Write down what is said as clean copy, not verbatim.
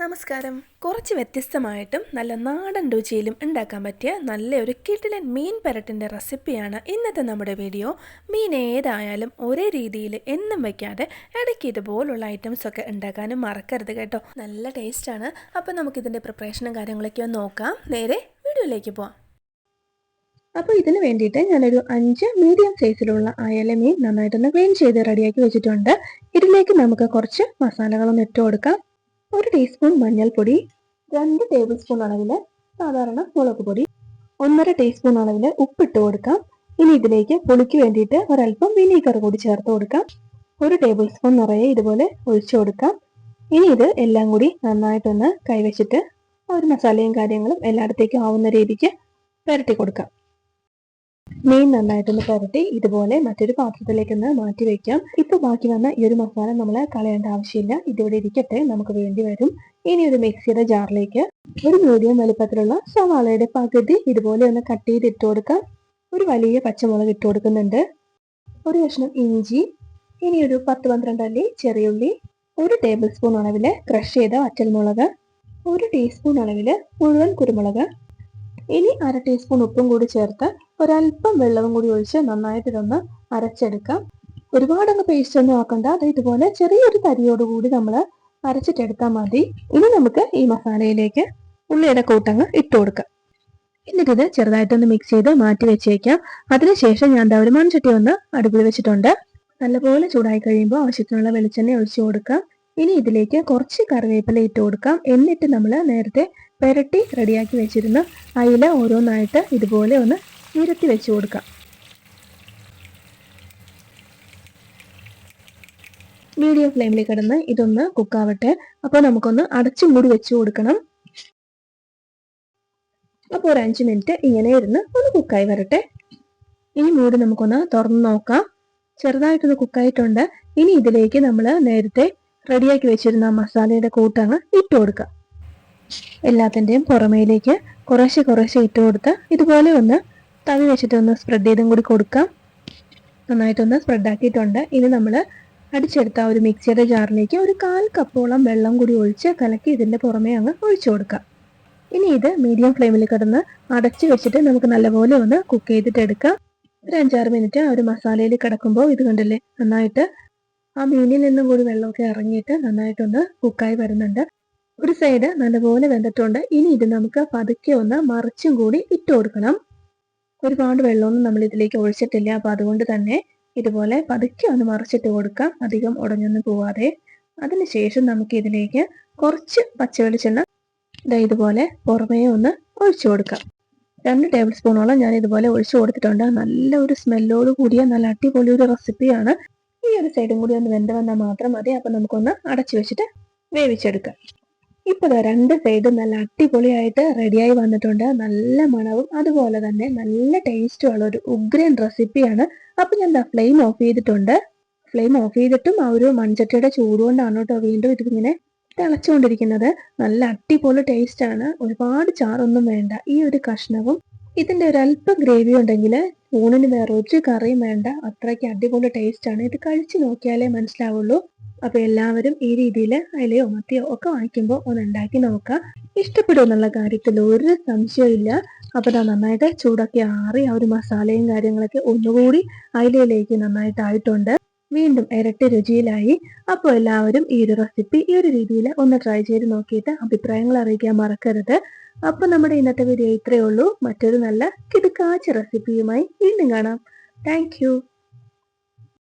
നമസ്കാരം. കുറച്ച് വ്യത്യസ്തമായിട്ടും നല്ല നാടൻ രുചിയിലും ഉണ്ടാക്കാൻ പറ്റിയ നല്ലൊരു കിടിലൻ മീൻ പെരട്ടിൻ്റെ റെസിപ്പിയാണ് ഇന്നത്തെ നമ്മുടെ വീഡിയോ. മീൻ ഏതായാലും ഒരേ രീതിയിൽ എന്നും വയ്ക്കാതെ ഇടയ്ക്ക് ഇതുപോലുള്ള ഐറ്റംസൊക്കെ ഉണ്ടാക്കാനും മറക്കരുത് കേട്ടോ. നല്ല ടേസ്റ്റാണ്. അപ്പോൾ നമുക്കിതിൻ്റെ പ്രിപ്പറേഷനും കാര്യങ്ങളൊക്കെ ഒന്ന് നോക്കാം. നേരെ വീഡിയോയിലേക്ക് പോവാം. അപ്പോൾ ഇതിന് വേണ്ടിയിട്ട് ഞാനൊരു 5 മീഡിയം സൈസിലുള്ള അയല മീൻ നന്നായിട്ടൊന്ന് ക്ലീൻ ചെയ്ത് റെഡിയാക്കി വെച്ചിട്ടുണ്ട്. ഇതിലേക്ക് നമുക്ക് കുറച്ച് മസാലകളൊന്ന് ഇട്ട് കൊടുക്കാം. 1 ടീസ്പൂൺ മഞ്ഞൾപ്പൊടി, 2 ടേബിൾ സ്പൂൺ അളവിൽ സാധാരണ മുളക് പൊടി, 1.5 ടീസ്പൂൺ അളവിൽ ഉപ്പിട്ട് കൊടുക്കാം. ഇനി ഇതിലേക്ക് പുളിക്ക് വേണ്ടിയിട്ട് ഒരല്പം വിനീഗർ കൂടി ചേർത്ത് കൊടുക്കാം. 1 ടേബിൾ സ്പൂൺ നിറയെ ഇതുപോലെ ഒഴിച്ചു കൊടുക്കാം. ഇനി ഇത് എല്ലാം കൂടി നന്നായിട്ടൊന്ന് കൈവച്ചിട്ട് ഒരു മസാലയും കാര്യങ്ങളും എല്ലായിടത്തേക്കും ആവുന്ന രീതിക്ക് പുരട്ടി കൊടുക്കാം. മീൻ നന്നായിട്ടൊന്ന് പുരട്ടി ഇതുപോലെ മറ്റൊരു പാത്രത്തിലേക്കൊന്ന് മാറ്റി വെക്കാം. ഇപ്പൊ ബാക്കി വന്ന ഈ ഒരു മസാല നമ്മൾ കളയേണ്ട ആവശ്യമില്ല, ഇതിവിടെ ഇരിക്കട്ടെ, നമുക്ക് വേണ്ടി വരും. ഇനി ഒരു മിക്സിയുടെ ജാറിലേക്ക് ഒരു മീഡിയം വലുപ്പത്തിലുള്ള സവാളയുടെ പകുതി ഇതുപോലെ ഒന്ന് കട്ട് ചെയ്ത് ഇട്ട് കൊടുക്കാം. ഒരു വലിയ പച്ചമുളക് ഇട്ട് കൊടുക്കുന്നുണ്ട്, ഒരു കഷ്ണം ഇഞ്ചി, ഇനി ഒരു 10-12 അല്ലി ചെറിയുള്ളി, 1 ടേബിൾ സ്പൂൺ അളവില് ക്രഷ് ചെയ്ത വറ്റൽമുളക്, 1 ടീസ്പൂൺ അളവില് മുഴുവൻ കുരുമുളക്, ഇനി 1/2 ടീസ്പൂൺ ഉപ്പും കൂടി ചേർത്ത് ഒരല്പം വെള്ളവും കൂടി ഒഴിച്ച് നന്നായിട്ട് ഇതൊന്ന് അരച്ചെടുക്കാം. ഒരുപാടങ്ങ് പേസ്റ്റ് ഒന്നും ആക്കണ്ട, അത് ഇതുപോലെ ചെറിയൊരു തരിയോടുകൂടി നമ്മൾ അരച്ചിട്ടെടുത്താൽ മതി. ഇനി നമുക്ക് ഈ മസാലയിലേക്ക് ഉള്ളിയുടെ കൂട്ടങ്ങ് ഇട്ട് കൊടുക്കാം. എന്നിട്ടിത് ചെറുതായിട്ടൊന്ന് മിക്സ് ചെയ്ത് മാറ്റി വെച്ചേക്കാം. അതിനുശേഷം ഞാൻ ഒരു മൺചട്ടി ഒന്ന് അടുപ്പിൽ വെച്ചിട്ടുണ്ട്. നല്ലപോലെ ചൂടായി കഴിയുമ്പോൾ ആവശ്യത്തിനുള്ള വെളിച്ചെണ്ണ ഒഴിച്ചു കൊടുക്കാം. ഇനി ഇതിലേക്ക് കുറച്ച് കറിവേപ്പില ഇട്ട് കൊടുക്കാം. എന്നിട്ട് നമ്മൾ നേരത്തെ പുരട്ടി റെഡിയാക്കി വെച്ചിരുന്ന അയില ഓരോന്നായിട്ട് ഇതുപോലെ ഒന്ന് നിരത്തി വെച്ച് കൊടുക്കാം. മീഡിയം ഫ്ലെയിമിൽ കിടന്ന് ഇതൊന്ന് കുക്കാവട്ടെ. അപ്പോൾ നമുക്കൊന്ന് അടച്ചു മൂടി വെച്ച് കൊടുക്കണം. അപ്പോൾ ഒരു 5 മിനിറ്റ് ഇങ്ങനെ ഇരുന്ന് ഒന്ന് കുക്കായി വരട്ടെ. ഇനി മൂടി നമുക്കൊന്ന് തുറന്ന് നോക്കാം. ചെറുതായിട്ടൊന്ന് കുക്കായിട്ടുണ്ട്. ഇനി ഇതിലേക്ക് നമ്മൾ നേരത്തെ റെഡിയാക്കി വെച്ചിരുന്ന മസാലയുടെ കൂട്ടങ്ങ് ഇട്ട് കൊടുക്കാം. എല്ലാത്തിൻ്റെയും പുറമേലേക്ക് കുറേശ്ശെ ഇട്ട് കൊടുത്ത് ഇതുപോലെ ഒന്ന് തവി വെച്ചിട്ട് ഒന്ന് സ്പ്രെഡ് ചെയ്തും കൂടി കൊടുക്കാം. നന്നായിട്ടൊന്ന് സ്പ്രെഡ് ആക്കിയിട്ടുണ്ട്. ഇനി നമ്മൾ അടിച്ചെടുത്ത ഒരു മിക്സിയുടെ ജാറിലേക്ക് ഒരു 1/4 കപ്പോളം വെള്ളം കൂടി ഒഴിച്ച് കലക്കി ഇതിൻ്റെ പുറമേ അങ്ങ് ഒഴിച്ചു കൊടുക്കാം. ഇനി ഇത് മീഡിയം ഫ്ലെയിമിൽ കിടന്ന് അടച്ചു വെച്ചിട്ട് നമുക്ക് നല്ലപോലെ ഒന്ന് കുക്ക് ചെയ്തിട്ട് എടുക്കാം. ഒരു 5-6 മിനിറ്റ് ആ ഒരു മസാലയിൽ കിടക്കുമ്പോൾ ഇത് കണ്ടില്ലേ, നന്നായിട്ട് ആ മീനിൽ നിന്നും കൂടി വെള്ളമൊക്കെ ഇറങ്ങിയിട്ട് നന്നായിട്ടൊന്ന് കുക്കായി വരുന്നുണ്ട്. ഒരു സൈഡ് നല്ലപോലെ വെന്തിട്ടുണ്ട്. ഇനി ഇത് നമുക്ക് പതുക്കെ ഒന്ന് മറിച്ചും കൂടി ഇട്ട് കൊടുക്കണം. ഒരുപാട് വെള്ളമൊന്നും നമ്മൾ ഇതിലേക്ക് ഒഴിച്ചിട്ടില്ല, അപ്പൊ അതുകൊണ്ട് തന്നെ ഇതുപോലെ പതുക്കെ ഒന്ന് മറിച്ചിട്ട് കൊടുക്കാം, അധികം ഉടഞ്ഞൊന്നും പോവാതെ. അതിനുശേഷം നമുക്ക് ഇതിലേക്ക് കുറച്ച് പച്ചവെളിച്ചെണ്ണ ഇതുപോലെ പുറമേ ഒന്ന് ഒഴിച്ചു കൊടുക്കാം. 2 ടേബിൾ സ്പൂണോളം ഞാൻ ഇതുപോലെ ഒഴിച്ചു കൊടുത്തിട്ടുണ്ട്. നല്ല ഒരു സ്മെല്ലോട് കൂടിയ നല്ല അടിപൊളി ഒരു റെസിപ്പിയാണ്. ഈ ഒരു സൈഡും കൂടി ഒന്ന് വെന്ത് വന്നാൽ മാത്രം മതി. അപ്പൊ നമുക്കൊന്ന് അടച്ചു വെച്ചിട്ട് വേവിച്ചെടുക്കാം. ഇപ്പൊ 2 സൈഡും നല്ല അടിപൊളിയായിട്ട് റെഡിയായി വന്നിട്ടുണ്ട്. നല്ല മണവും അതുപോലെ തന്നെ നല്ല ടേസ്റ്റും ഉള്ള ഒരു ഉഗ്രൻ റെസിപ്പിയാണ്. അപ്പൊ ഞാൻ ഫ്ലെയിം ഓഫ് ചെയ്തിട്ടുണ്ട്. ഫ്ലെയിം ഓഫ് ചെയ്തിട്ടും ആ ഒരു മൺചട്ടിയുടെ ചൂടുകൊണ്ടാണ് കേട്ടോ വീണ്ടും ഇതിങ്ങനെ തിളച്ചുകൊണ്ടിരിക്കുന്നത്. നല്ല അടിപൊളി ടേസ്റ്റ് ആണ്. ഒരുപാട് ചാറൊന്നും വേണ്ട. ഈ ഒരു കഷ്ണവും ഇതിന്റെ ഒരു അല്പം ഗ്രേവി ഉണ്ടെങ്കിൽ ഊണിന് വേറെ ഒരു കറിയും വേണ്ട. അത്രയ്ക്ക് അടിപൊളി ടേസ്റ്റ് ആണ്. ഇത് കഴിച്ചു നോക്കിയാലേ മനസ്സിലാവുള്ളൂ. അപ്പൊ എല്ലാവരും ഈ രീതിയിൽ അയിലയോ മത്തിയോ ഒക്കെ വാങ്ങിക്കുമ്പോൾ ഒന്ന് ഉണ്ടാക്കി നോക്കുക. ഇഷ്ടപ്പെടും എന്നുള്ള കാര്യത്തിൽ ഒരു സംശയവും ഇല്ല. അപ്പൊ നന്നായിട്ട് ചൂടൊക്കെ ആറി ആ ഒരു മസാലയും കാര്യങ്ങളൊക്കെ ഒന്നുകൂടി അയിലയിലേക്ക് നന്നായിട്ടായിട്ടുണ്ട്. വീണ്ടും ഇരട്ടി രുചിയിലായി. അപ്പോൾ എല്ലാവരും ഈ ഒരു റെസിപ്പി ഈ ഒരു രീതിയിൽ ഒന്ന് ട്രൈ ചെയ്ത് നോക്കിയിട്ട് അഭിപ്രായങ്ങൾ അറിയിക്കാൻ മറക്കരുത്. അപ്പൊ നമ്മുടെ ഇന്നത്തെ വീഡിയോ ഇത്രയേ ഉള്ളൂ. മറ്റൊരു നല്ല കിടുക്കാച്ച റെസിപ്പിയുമായി വീണ്ടും കാണാം. താങ്ക്